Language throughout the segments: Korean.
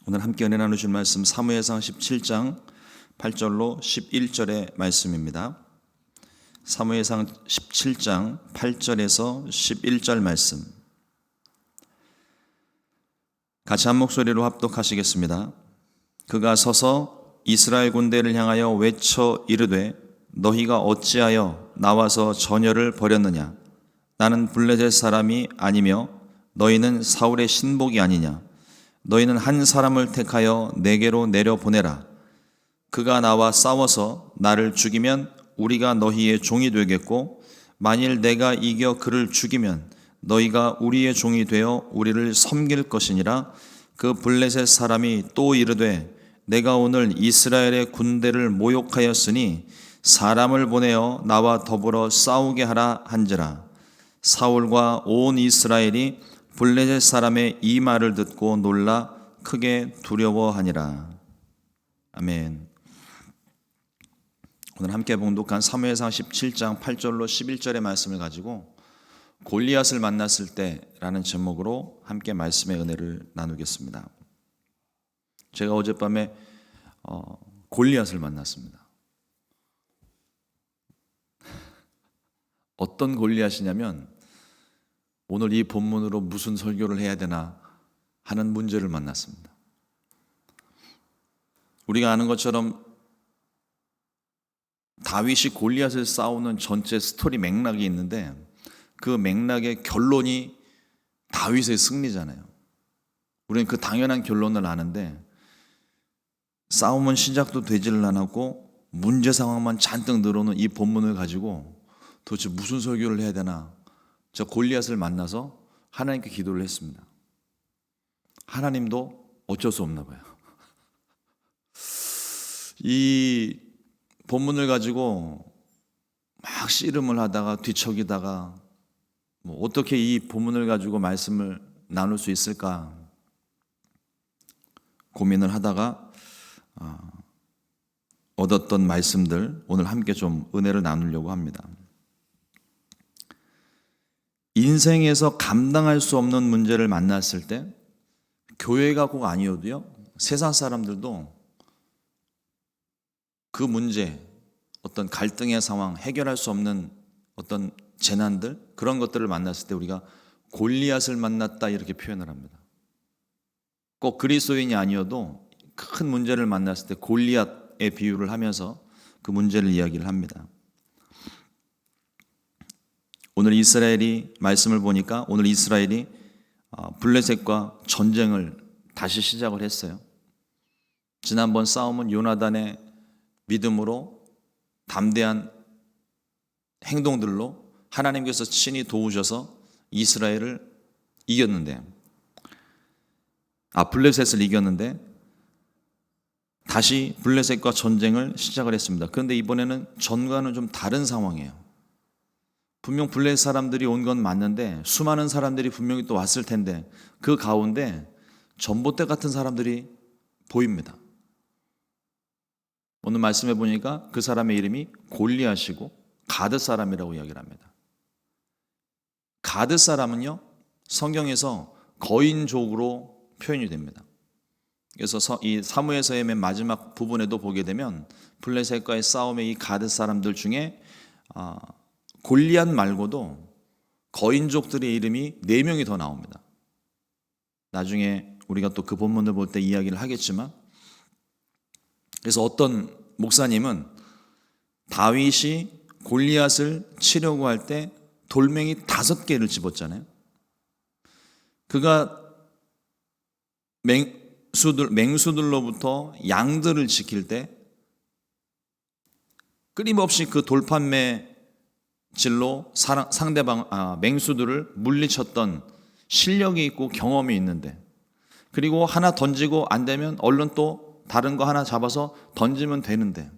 오늘 함께 은혜 나누실 말씀 사무엘상 17장 8절로 11절의 말씀입니다. 사무엘상 17장 8절에서 11절 말씀 같이 한 목소리로 합독하시겠습니다. 그가 서서 이스라엘 군대를 향하여 외쳐 이르되 너희가 어찌하여 나와서 전열을 벌였느냐. 나는 블레셋 사람이 아니며 너희는 사울의 신복이 아니냐. 너희는 한 사람을 택하여 내게로 내려보내라. 그가 나와 싸워서 나를 죽이면 우리가 너희의 종이 되겠고 만일 내가 이겨 그를 죽이면 너희가 우리의 종이 되어 우리를 섬길 것이니라. 그 블레셋 사람이 또 이르되 내가 오늘 이스라엘의 군대를 모욕하였으니 사람을 보내어 나와 더불어 싸우게 하라 한지라. 사울과 온 이스라엘이 블레셋 사람의 이 말을 듣고 놀라 크게 두려워하니라. 아멘. 오늘 함께 봉독한 사무엘상 17장 8절로 11절의 말씀을 가지고 골리앗을 만났을 때라는 제목으로 함께 말씀의 은혜를 나누겠습니다. 제가 어젯밤에 골리앗을 만났습니다. 어떤 골리앗이냐면 오늘 이 본문으로 무슨 설교를 해야 되나 하는 문제를 만났습니다. 우리가 아는 것처럼 다윗이 골리앗을 싸우는 전체 스토리 맥락이 있는데 그 맥락의 결론이 다윗의 승리잖아요. 우리는 그 당연한 결론을 아는데 싸움은 시작도 되지를 않았고 문제 상황만 잔뜩 늘어오는 이 본문을 가지고 도대체 무슨 설교를 해야 되나. 저 골리앗을 만나서 하나님께 기도를 했습니다. 하나님도 어쩔 수 없나 봐요. 이 본문을 가지고 막 씨름을 하다가 뒤척이다가 어떻게 이 본문을 가지고 말씀을 나눌 수 있을까 고민을 하다가 얻었던 말씀들 오늘 함께 좀 은혜를 나누려고 합니다. 인생에서 감당할 수 없는 문제를 만났을 때 교회가 꼭 아니어도요, 세상 사람들도 그 문제, 어떤 갈등의 상황, 해결할 수 없는 어떤 재난들, 그런 것들을 만났을 때 우리가 골리앗을 만났다 이렇게 표현을 합니다. 꼭 그리스도인이 아니어도 큰 문제를 만났을 때 골리앗의 비유를 하면서 그 문제를 이야기를 합니다. 오늘 이스라엘이 말씀을 보니까 오늘 이스라엘이 블레셋과 전쟁을 다시 시작을 했어요. 지난번 싸움은 요나단의 믿음으로 담대한 행동들로 하나님께서 친히 도우셔서 이스라엘을 이겼는데 블레셋을 이겼는데 다시 블레셋과 전쟁을 시작을 했습니다. 그런데 이번에는 전과는 좀 다른 상황이에요. 분명 블레셋 사람들이 온 건 맞는데 수많은 사람들이 분명히 또 왔을 텐데 그 가운데 전봇대 같은 사람들이 보입니다. 오늘 말씀해 보니까 그 사람의 이름이 골리앗이고 가드 사람이라고 이야기를 합니다. 가드 사람은요, 성경에서 거인족으로 표현이 됩니다. 그래서 이 사무엘서의 맨 마지막 부분에도 보게 되면 블레셋과의 싸움의 이 가드 사람들 중에 골리앗 말고도 거인족들의 이름이 4명이 더 나옵니다. 나중에 우리가 또 그 본문을 볼 때 이야기를 하겠지만, 그래서 어떤 목사님은 다윗이 골리앗을 치려고 할 때 돌멩이 5개를 집었잖아요. 그가 맹수들로부터 양들을 지킬 때 끊임없이 그 돌판매 질로 상대방 맹수들을 물리쳤던 실력이 있고 경험이 있는데, 그리고 하나 던지고 안 되면 얼른 또 다른 거 하나 잡아서 던지면 되는데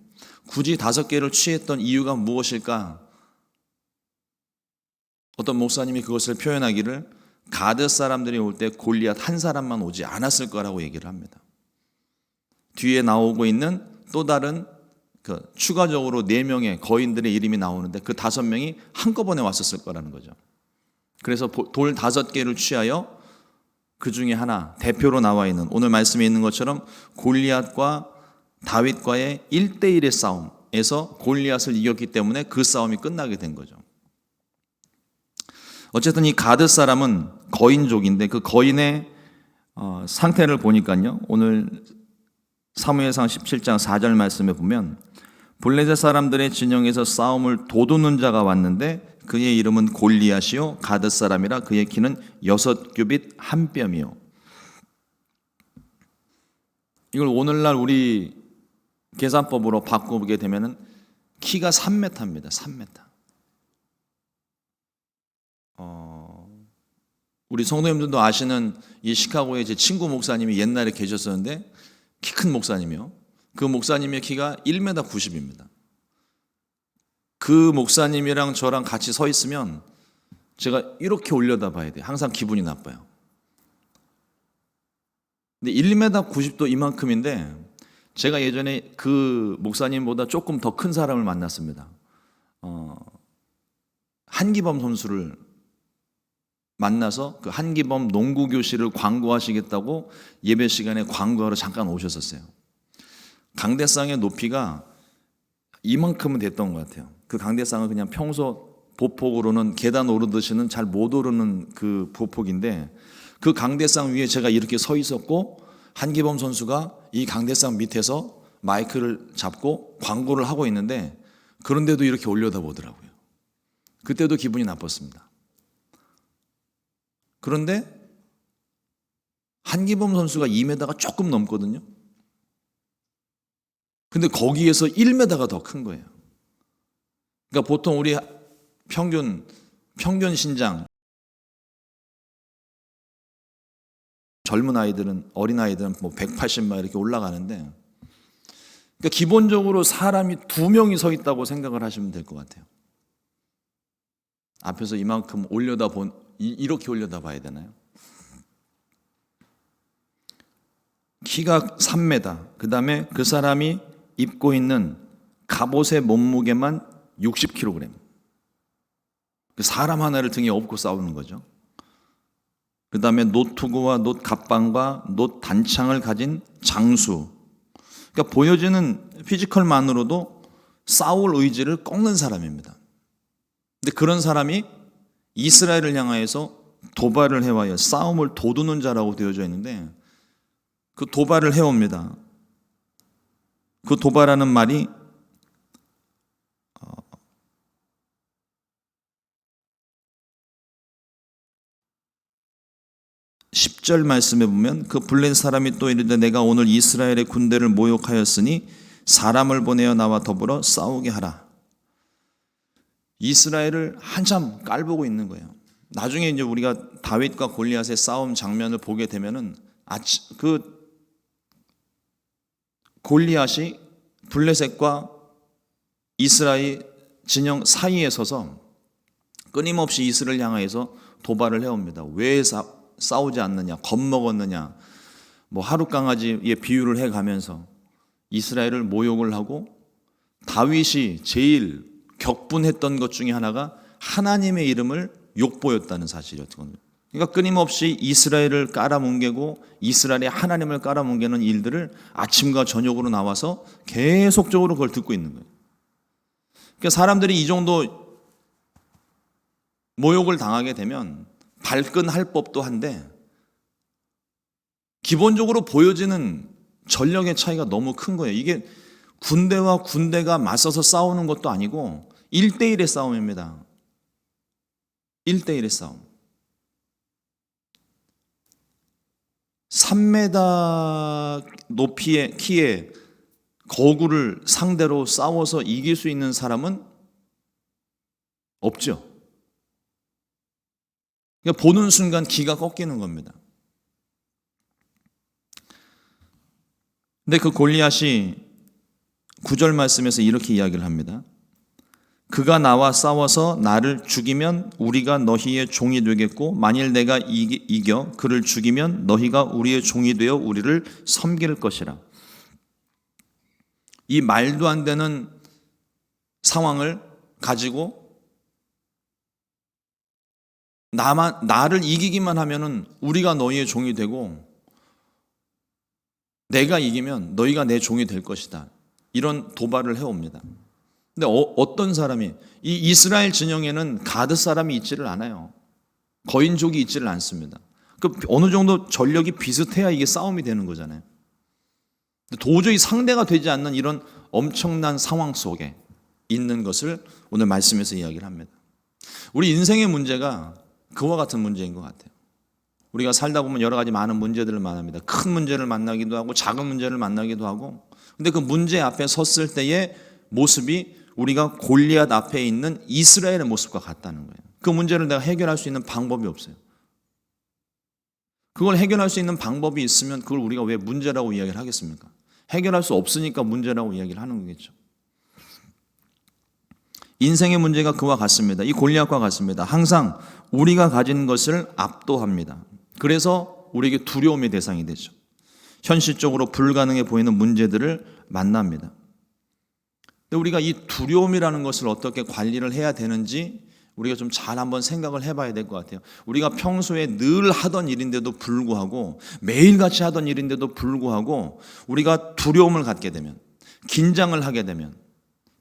굳이 5개를 취했던 이유가 무엇일까? 어떤 목사님이 그것을 표현하기를 가드 사람들이 올 때 골리앗 한 사람만 오지 않았을 거라고 얘기를 합니다. 뒤에 나오고 있는 또 다른 추가적으로 4명의 거인들의 이름이 나오는데 그 5명이 한꺼번에 왔었을 거라는 거죠. 그래서 돌 5개를 취하여 그 중에 하나 대표로 나와 있는 오늘 말씀에 있는 것처럼 골리앗과 다윗과의 1대1의 싸움에서 골리앗을 이겼기 때문에 그 싸움이 끝나게 된 거죠. 어쨌든 이 가드 사람은 거인족인데 그 거인의 상태를 보니까요. 오늘 사무엘상 17장 4절 말씀에 보면 블레셋 사람들의 진영에서 싸움을 도두는 자가 왔는데 그의 이름은 골리앗이요 가드 사람이라 그의 키는 6규빗 1뼘이요. 이걸 오늘날 우리 계산법으로 바꾸게 되면은 키가 3m입니다. 3m. 우리 성도님들도 아시는 이 시카고의 제 친구 목사님이 옛날에 계셨었는데 키 큰 목사님이요. 그 목사님의 키가 1m 90입니다. 그 목사님이랑 저랑 같이 서 있으면 제가 이렇게 올려다 봐야 돼요. 항상 기분이 나빠요. 근데 1m 90도 이만큼인데 제가 예전에 그 목사님보다 조금 더 큰 사람을 만났습니다. 한기범 선수를 만나서 그 한기범 농구 교실을 광고하시겠다고 예배 시간에 광고하러 잠깐 오셨었어요. 강대상의 높이가 이만큼은 됐던 것 같아요. 그 강대상은 그냥 평소 보폭으로는 계단 오르듯이는 잘 못 오르는 그 보폭인데 그 강대상 위에 제가 이렇게 서 있었고 한기범 선수가 이 강대상 밑에서 마이크를 잡고 광고를 하고 있는데 그런데도 이렇게 올려다 보더라고요. 그때도 기분이 나빴습니다. 그런데 한기범 선수가 2m가 조금 넘거든요. 근데 거기에서 1m가 더 큰 거예요. 그러니까 보통 우리 평균 신장 젊은 아이들은 어린 아이들은 뭐 180막 이렇게 올라가는데 그러니까 기본적으로 사람이 2명이 서 있다고 생각을 하시면 될 것 같아요. 앞에서 이만큼 이렇게 올려다 봐야 되나요? 키가 3m. 그 다음에 그 사람이 입고 있는 갑옷의 몸무게만 60kg. 사람 하나를 등에 업고 싸우는 거죠. 그 다음에 노투구와 놋갑방과 놋단창을 가진 장수. 그러니까 보여지는 피지컬만으로도 싸울 의지를 꺾는 사람입니다. 근데 그런 사람이 이스라엘을 향하여서 도발을 해와요. 싸움을 도두는 자라고 되어져 있는데 그 도발을 해옵니다. 그 도발하는 말이 10절 말씀에 보면 그 블레셋 사람이 또 이르되 내가 오늘 이스라엘의 군대를 모욕하였으니 사람을 보내어 나와 더불어 싸우게 하라. 이스라엘을 한참 깔보고 있는 거예요. 나중에 이제 우리가 다윗과 골리앗의 싸움 장면을 보게 되면은 그 골리앗이 블레셋과 이스라엘 진영 사이에 서서 끊임없이 이스라엘을 향하여서 도발을 해옵니다. 왜 싸우지 않느냐, 겁먹었느냐, 뭐 하루 강아지의 비유를 해가면서 이스라엘을 모욕을 하고 다윗이 제일 격분했던 것 중에 하나가 하나님의 이름을 욕보였다는 사실이었거든요. 그러니까 끊임없이 이스라엘을 깔아뭉개고 이스라엘의 하나님을 깔아뭉개는 일들을 아침과 저녁으로 나와서 계속적으로 그걸 듣고 있는 거예요. 그러니까 사람들이 이 정도 모욕을 당하게 되면 발끈할 법도 한데 기본적으로 보여지는 전력의 차이가 너무 큰 거예요. 이게 군대와 군대가 맞서서 싸우는 것도 아니고 1대1의 싸움입니다. 1대1의 싸움. 3m 높이의 키에 거구를 상대로 싸워서 이길 수 있는 사람은 없죠. 그러니까 보는 순간 기가 꺾이는 겁니다. 근데 그 골리앗이 9절 말씀에서 이렇게 이야기를 합니다. 그가 나와 싸워서 나를 죽이면 우리가 너희의 종이 되겠고 만일 내가 이겨 그를 죽이면 너희가 우리의 종이 되어 우리를 섬길 것이라. 이 말도 안 되는 상황을 가지고 나를 이기기만 하면은 우리가 너희의 종이 되고 내가 이기면 너희가 내 종이 될 것이다. 이런 도발을 해옵니다. 근데 어떤 사람이 이 이스라엘 진영에는 가드 사람이 있지를 않아요. 거인족이 있지를 않습니다. 그 어느 정도 전력이 비슷해야 이게 싸움이 되는 거잖아요. 도저히 상대가 되지 않는 이런 엄청난 상황 속에 있는 것을 오늘 말씀에서 이야기를 합니다. 우리 인생의 문제가 그와 같은 문제인 것 같아요. 우리가 살다 보면 여러 가지 많은 문제들을 만납니다. 큰 문제를 만나기도 하고 작은 문제를 만나기도 하고, 근데 그 문제 앞에 섰을 때의 모습이 우리가 골리앗 앞에 있는 이스라엘의 모습과 같다는 거예요. 그 문제를 내가 해결할 수 있는 방법이 없어요. 그걸 해결할 수 있는 방법이 있으면 그걸 우리가 왜 문제라고 이야기를 하겠습니까? 해결할 수 없으니까 문제라고 이야기를 하는 거겠죠. 인생의 문제가 그와 같습니다. 이 골리앗과 같습니다. 항상 우리가 가진 것을 압도합니다. 그래서 우리에게 두려움의 대상이 되죠. 현실적으로 불가능해 보이는 문제들을 만납니다. 근데 우리가 이 두려움이라는 것을 어떻게 관리를 해야 되는지 우리가 좀 잘 한번 생각을 해봐야 될 것 같아요. 우리가 평소에 늘 하던 일인데도 불구하고, 매일같이 하던 일인데도 불구하고 우리가 두려움을 갖게 되면, 긴장을 하게 되면,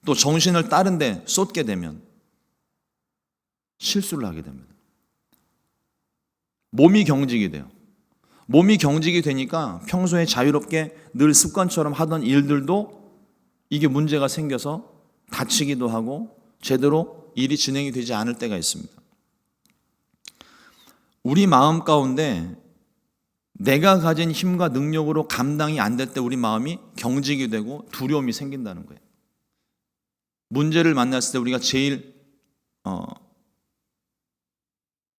또 정신을 다른 데 쏟게 되면 실수를 하게 됩니다. 몸이 경직이 돼요. 몸이 경직이 되니까 평소에 자유롭게 늘 습관처럼 하던 일들도 이게 문제가 생겨서 다치기도 하고 제대로 일이 진행이 되지 않을 때가 있습니다. 우리 마음 가운데 내가 가진 힘과 능력으로 감당이 안 될 때 우리 마음이 경직이 되고 두려움이 생긴다는 거예요. 문제를 만났을 때 우리가 제일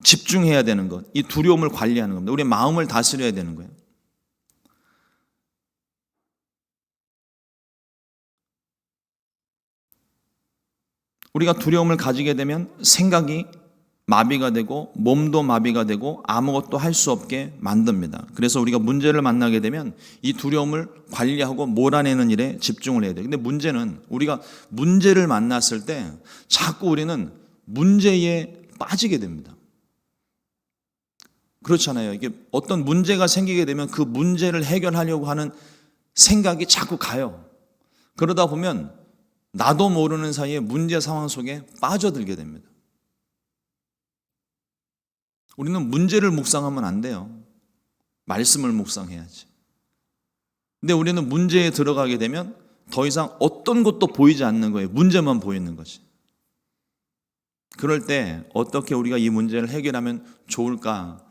집중해야 되는 것, 이 두려움을 관리하는 겁니다. 우리 마음을 다스려야 되는 거예요. 우리가 두려움을 가지게 되면 생각이 마비가 되고 몸도 마비가 되고 아무것도 할 수 없게 만듭니다. 그래서 우리가 문제를 만나게 되면 이 두려움을 관리하고 몰아내는 일에 집중을 해야 돼요. 근데 문제는 우리가 문제를 만났을 때 자꾸 우리는 문제에 빠지게 됩니다. 그렇잖아요. 이게 어떤 문제가 생기게 되면 그 문제를 해결하려고 하는 생각이 자꾸 가요. 그러다 보면 나도 모르는 사이에 문제 상황 속에 빠져들게 됩니다. 우리는 문제를 묵상하면 안 돼요. 말씀을 묵상해야지. 근데 우리는 문제에 들어가게 되면 더 이상 어떤 것도 보이지 않는 거예요. 문제만 보이는 거지. 그럴 때 어떻게 우리가 이 문제를 해결하면 좋을까?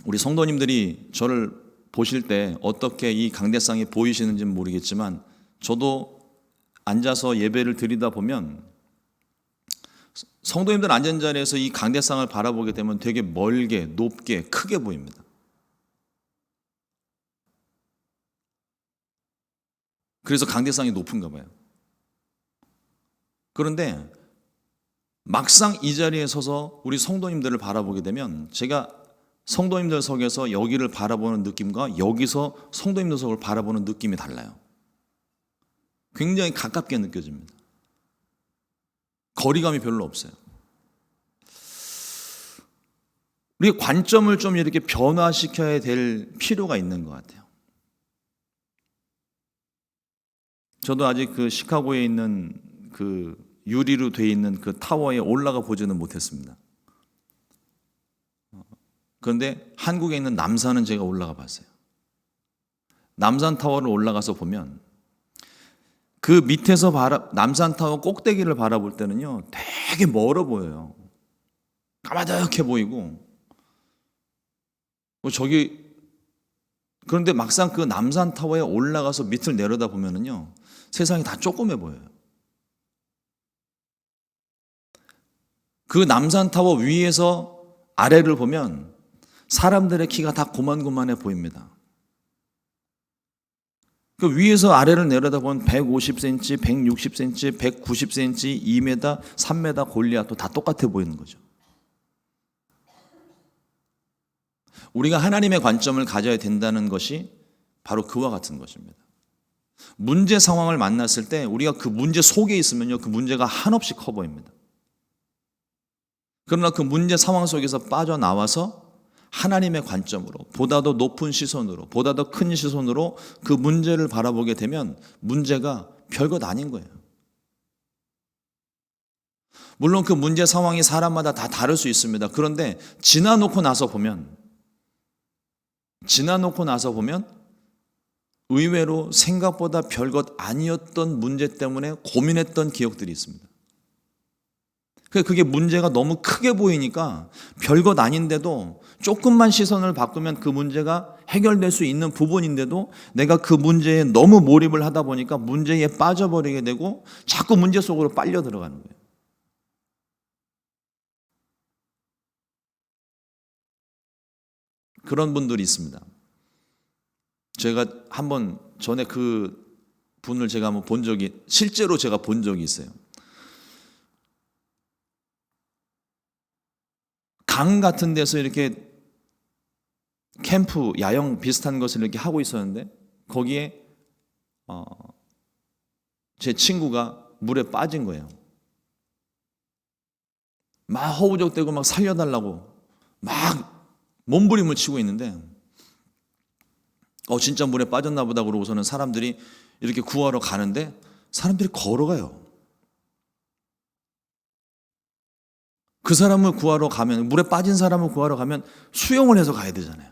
우리 성도님들이 저를 보실 때 어떻게 이 강대상이 보이시는지는 모르겠지만 저도 앉아서 예배를 드리다 보면 성도님들 앉은 자리에서 이 강대상을 바라보게 되면 되게 멀게, 높게, 크게 보입니다. 그래서 강대상이 높은가 봐요. 그런데 막상 이 자리에 서서 우리 성도님들을 바라보게 되면 제가 성도님들 속에서 여기를 바라보는 느낌과 여기서 성도님들 속을 바라보는 느낌이 달라요. 굉장히 가깝게 느껴집니다. 거리감이 별로 없어요. 우리의 관점을 좀 이렇게 변화시켜야 될 필요가 있는 것 같아요. 저도 아직 그 시카고에 있는 그 유리로 되어 있는 그 타워에 올라가 보지는 못했습니다. 그런데 한국에 있는 남산은 제가 올라가 봤어요. 남산 타워를 올라가서 보면 그 밑에서 남산 타워 꼭대기를 바라볼 때는요, 되게 멀어 보여요. 까마득해 보이고, 그런데 막상 그 남산 타워에 올라가서 밑을 내려다 보면은요, 세상이 다 조그매 보여요. 그 남산 타워 위에서 아래를 보면 사람들의 키가 다 고만고만해 보입니다. 그 위에서 아래를 내려다보면 150cm, 160cm, 190cm, 2m, 3m 골리앗도 다 똑같아 보이는 거죠. 우리가 하나님의 관점을 가져야 된다는 것이 바로 그와 같은 것입니다. 문제 상황을 만났을 때 우리가 그 문제 속에 있으면요, 그 문제가 한없이 커 보입니다. 그러나 그 문제 상황 속에서 빠져나와서 하나님의 관점으로, 보다 더 높은 시선으로, 보다 더 큰 시선으로 그 문제를 바라보게 되면 문제가 별것 아닌 거예요. 물론 그 문제 상황이 사람마다 다 다를 수 있습니다. 그런데 지나놓고 나서 보면 의외로 생각보다 별것 아니었던 문제 때문에 고민했던 기억들이 있습니다. 그게 문제가 너무 크게 보이니까 별것 아닌데도 조금만 시선을 바꾸면 그 문제가 해결될 수 있는 부분인데도 내가 그 문제에 너무 몰입을 하다 보니까 문제에 빠져버리게 되고 자꾸 문제 속으로 빨려 들어가는 거예요. 그런 분들이 있습니다. 제가 한번 전에 그 분을 제가 한번 실제로 제가 본 적이 있어요. 강 같은 데서 이렇게 캠프, 야영 비슷한 것을 이렇게 하고 있었는데 거기에 제 친구가 물에 빠진 거예요. 막 허우적대고 막 살려달라고 막 몸부림을 치고 있는데 진짜 물에 빠졌나 보다 그러고서는 사람들이 이렇게 구하러 가는데 사람들이 걸어가요. 그 사람을 구하러 가면, 물에 빠진 사람을 구하러 가면 수영을 해서 가야 되잖아요.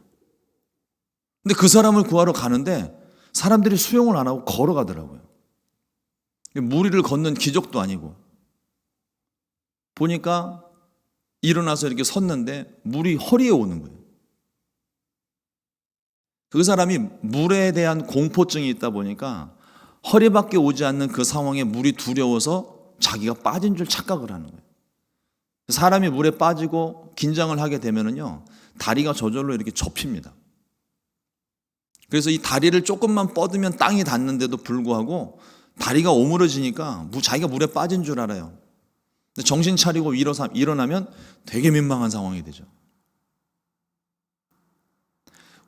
근데 그 사람을 구하러 가는데 사람들이 수영을 안 하고 걸어가더라고요. 무리를 걷는 기적도 아니고. 보니까 일어나서 이렇게 섰는데 물이 허리에 오는 거예요. 그 사람이 물에 대한 공포증이 있다 보니까 허리밖에 오지 않는 그 상황에 물이 두려워서 자기가 빠진 줄 착각을 하는 거예요. 사람이 물에 빠지고 긴장을 하게 되면은요, 다리가 저절로 이렇게 접힙니다. 그래서 이 다리를 조금만 뻗으면 땅이 닿는데도 불구하고 다리가 오므러지니까 자기가 물에 빠진 줄 알아요. 근데 정신 차리고 일어나면 되게 민망한 상황이 되죠.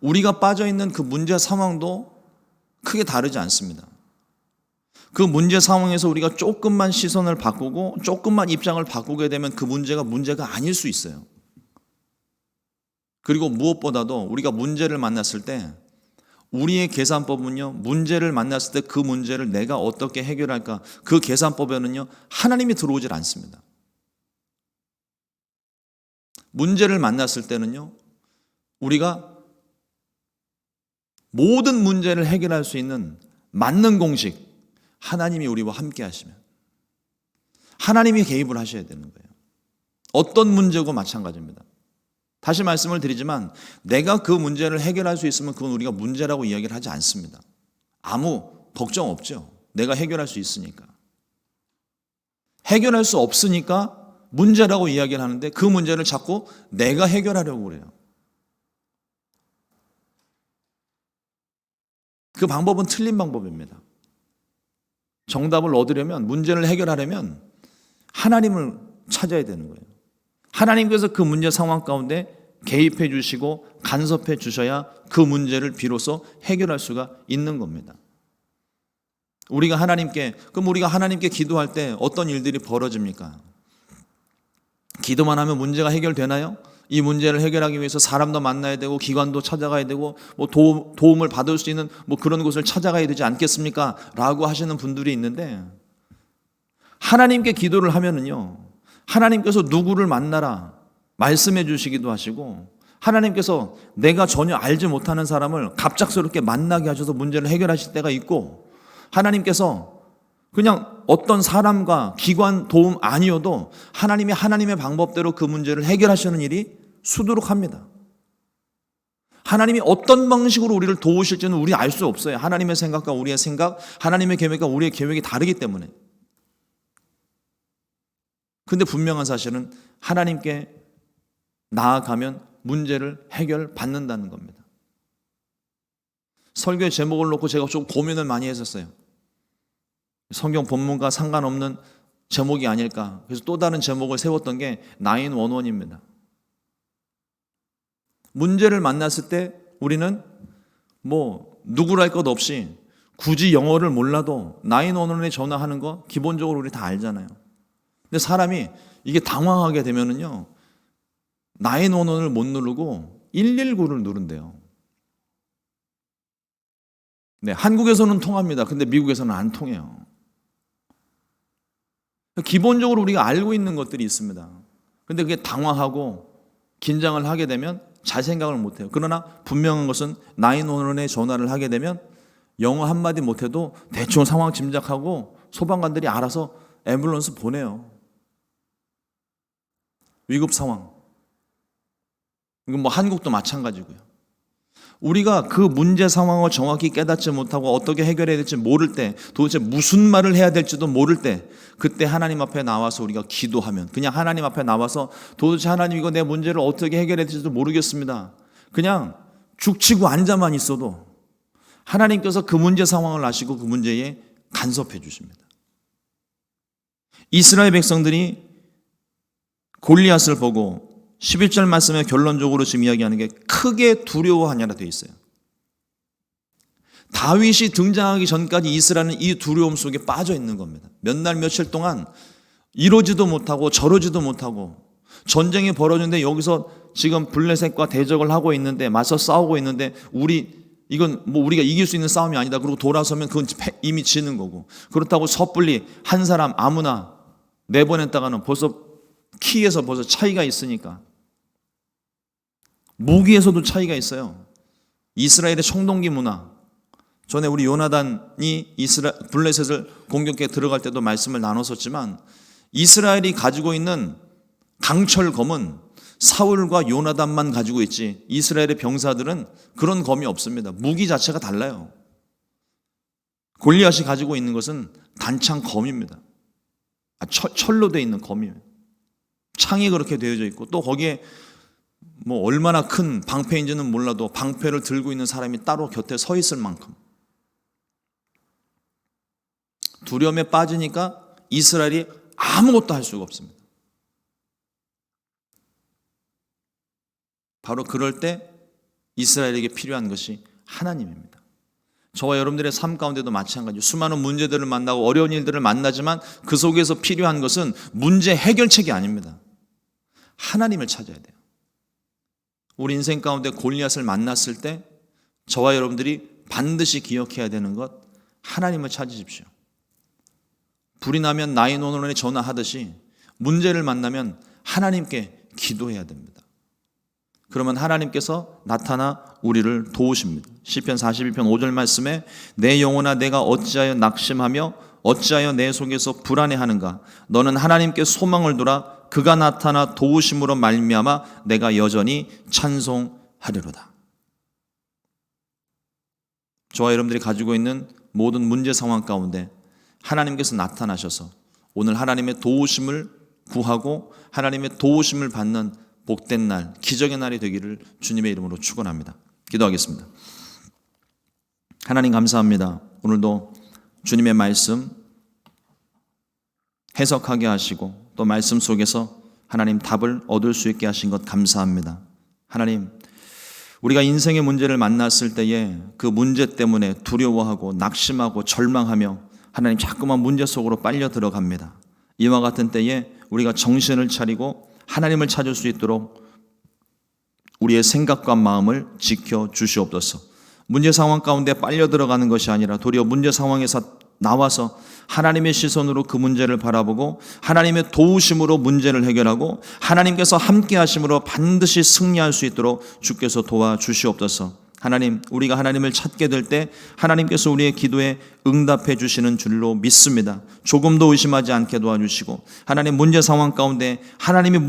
우리가 빠져있는 그 문제 상황도 크게 다르지 않습니다. 그 문제 상황에서 우리가 조금만 시선을 바꾸고 조금만 입장을 바꾸게 되면 그 문제가 아닐 수 있어요. 그리고 무엇보다도 우리가 문제를 만났을 때 우리의 계산법은요, 문제를 만났을 때 그 문제를 내가 어떻게 해결할까, 그 계산법에는요, 하나님이 들어오질 않습니다. 문제를 만났을 때는요, 우리가 모든 문제를 해결할 수 있는 맞는 공식, 하나님이 우리와 함께 하시면 하나님이 개입을 하셔야 되는 거예요. 어떤 문제고 마찬가지입니다. 다시 말씀을 드리지만 내가 그 문제를 해결할 수 있으면 그건 우리가 문제라고 이야기를 하지 않습니다. 아무 걱정 없죠. 내가 해결할 수 있으니까. 해결할 수 없으니까 문제라고 이야기를 하는데 그 문제를 자꾸 내가 해결하려고 그래요. 그 방법은 틀린 방법입니다. 정답을 얻으려면, 문제를 해결하려면 하나님을 찾아야 되는 거예요. 하나님께서 그 문제 상황 가운데 개입해 주시고 간섭해 주셔야 그 문제를 비로소 해결할 수가 있는 겁니다. 우리가 하나님께 기도할 때 어떤 일들이 벌어집니까? 기도만 하면 문제가 해결되나요? 이 문제를 해결하기 위해서 사람도 만나야 되고 기관도 찾아가야 되고 도움을 받을 수 있는 그런 곳을 찾아가야 되지 않겠습니까? 라고 하시는 분들이 있는데, 하나님께 기도를 하면은요, 하나님께서 누구를 만나라 말씀해 주시기도 하시고, 하나님께서 내가 전혀 알지 못하는 사람을 갑작스럽게 만나게 하셔서 문제를 해결하실 때가 있고, 하나님께서 그냥 어떤 사람과 기관 도움 아니어도 하나님이 하나님의 방법대로 그 문제를 해결하시는 일이 수두룩합니다. 하나님이 어떤 방식으로 우리를 도우실지는 우리 알 수 없어요. 하나님의 생각과 우리의 생각, 하나님의 계획과 우리의 계획이 다르기 때문에. 근데 분명한 사실은 하나님께 나아가면 문제를 해결받는다는 겁니다. 설교의 제목을 놓고 제가 좀 고민을 많이 했었어요. 성경 본문과 상관없는 제목이 아닐까. 그래서 또 다른 제목을 세웠던 게 911입니다. 문제를 만났을 때 우리는 누구랄 것 없이 굳이 영어를 몰라도 911에 전화하는 거 기본적으로 우리 다 알잖아요. 근데 사람이 이게 당황하게 되면은요, 911을 못 누르고 119를 누른대요. 네, 한국에서는 통합니다. 근데 미국에서는 안 통해요. 기본적으로 우리가 알고 있는 것들이 있습니다. 근데 그게 당황하고 긴장을 하게 되면 잘 생각을 못해요. 그러나 분명한 것은 911에 전화를 하게 되면 영어 한마디 못해도 대충 상황 짐작하고 소방관들이 알아서 앰뷸런스 보내요. 위급 상황. 이건 뭐 한국도 마찬가지고요. 우리가 그 문제 상황을 정확히 깨닫지 못하고 어떻게 해결해야 될지 모를 때, 도대체 무슨 말을 해야 될지도 모를 때, 그때 하나님 앞에 나와서 우리가 기도하면, 그냥 하나님 앞에 나와서 도대체 하나님 이거 내 문제를 어떻게 해결해야 될지도 모르겠습니다. 그냥 죽치고 앉아만 있어도 하나님께서 그 문제 상황을 아시고 그 문제에 간섭해 주십니다. 이스라엘 백성들이 골리앗을 보고 11절 말씀에 결론적으로 지금 이야기하는 게 크게 두려워하냐라 되어 있어요. 다윗이 등장하기 전까지 이스라엘은 이 두려움 속에 빠져 있는 겁니다. 몇 날 며칠 동안 이러지도 못하고 저러지도 못하고 전쟁이 벌어지는데 여기서 지금 블레셋과 대적을 하고 있는데 맞서 싸우고 있는데 이건 뭐 우리가 이길 수 있는 싸움이 아니다. 그리고 돌아서면 그건 이미 지는 거고, 그렇다고 섣불리 한 사람 아무나 내보냈다가는 벌써 키에서 벌써 차이가 있으니까, 무기에서도 차이가 있어요. 이스라엘의 청동기 문화. 전에 우리 요나단이 블레셋을 공격해 들어갈 때도 말씀을 나눴었지만, 이스라엘이 가지고 있는 강철검은 사울과 요나단만 가지고 있지 이스라엘의 병사들은 그런 검이 없습니다. 무기 자체가 달라요. 골리앗이 가지고 있는 것은 단창 검입니다. 철로 되어 있는 검이에요. 창이 그렇게 되어져 있고, 또 거기에 뭐 얼마나 큰 방패인지는 몰라도 방패를 들고 있는 사람이 따로 곁에 서 있을 만큼. 두려움에 빠지니까 이스라엘이 아무것도 할 수가 없습니다. 바로 그럴 때 이스라엘에게 필요한 것이 하나님입니다. 저와 여러분들의 삶 가운데도 마찬가지로 수많은 문제들을 만나고 어려운 일들을 만나지만 그 속에서 필요한 것은 문제 해결책이 아닙니다. 하나님을 찾아야 돼요. 우리 인생 가운데 골리앗을 만났을 때 저와 여러분들이 반드시 기억해야 되는 것, 하나님을 찾으십시오. 불이 나면 911에 전화하듯이 문제를 만나면 하나님께 기도해야 됩니다. 그러면 하나님께서 나타나 우리를 도우십니다. 시편 42편 5절 말씀에 내 영혼아 내가 어찌하여 낙심하며 어찌하여 내 속에서 불안해하는가. 너는 하나님께 소망을 두라. 그가 나타나 도우심으로 말미암아 내가 여전히 찬송하리로다. 저와 여러분들이 가지고 있는 모든 문제 상황 가운데 하나님께서 나타나셔서 오늘 하나님의 도우심을 구하고 하나님의 도우심을 받는 복된 날, 기적의 날이 되기를 주님의 이름으로 축원합니다. 기도하겠습니다. 하나님 감사합니다. 오늘도 주님의 말씀 해석하게 하시고 또 말씀 속에서 하나님 답을 얻을 수 있게 하신 것 감사합니다. 하나님, 우리가 인생의 문제를 만났을 때에 그 문제 때문에 두려워하고 낙심하고 절망하며 하나님 자꾸만 문제 속으로 빨려 들어갑니다. 이와 같은 때에 우리가 정신을 차리고 하나님을 찾을 수 있도록 우리의 생각과 마음을 지켜 주시옵소서. 문제 상황 가운데 빨려 들어가는 것이 아니라 도리어 문제 상황에서 나와서 하나님의 시선으로 그 문제를 바라보고 하나님의 도우심으로 문제를 해결하고 하나님께서 함께 하심으로 반드시 승리할 수 있도록 주께서 도와주시옵소서. 하나님, 우리가 하나님을 찾게 될 때 하나님께서 우리의 기도에 응답해 주시는 줄로 믿습니다. 조금도 의심하지 않게 도와주시고 하나님 문제 상황 가운데 하나님이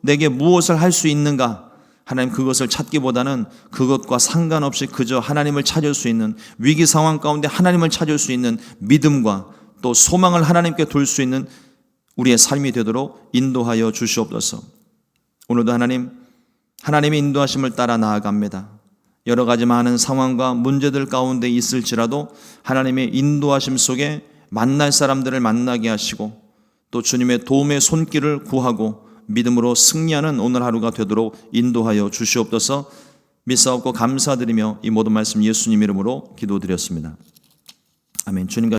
내게 무엇을 할 수 있는가, 하나님 그것을 찾기보다는 그것과 상관없이 그저 하나님을 찾을 수 있는, 위기 상황 가운데 하나님을 찾을 수 있는 믿음과 또 소망을 하나님께 둘 수 있는 우리의 삶이 되도록 인도하여 주시옵소서. 오늘도 하나님의 인도하심을 따라 나아갑니다. 여러 가지 많은 상황과 문제들 가운데 있을지라도 하나님의 인도하심 속에 만날 사람들을 만나게 하시고 또 주님의 도움의 손길을 구하고 믿음으로 승리하는 오늘 하루가 되도록 인도하여 주시옵소서. 믿사옵고 감사드리며 이 모든 말씀 예수님 이름으로 기도드렸습니다. 아멘. 주님과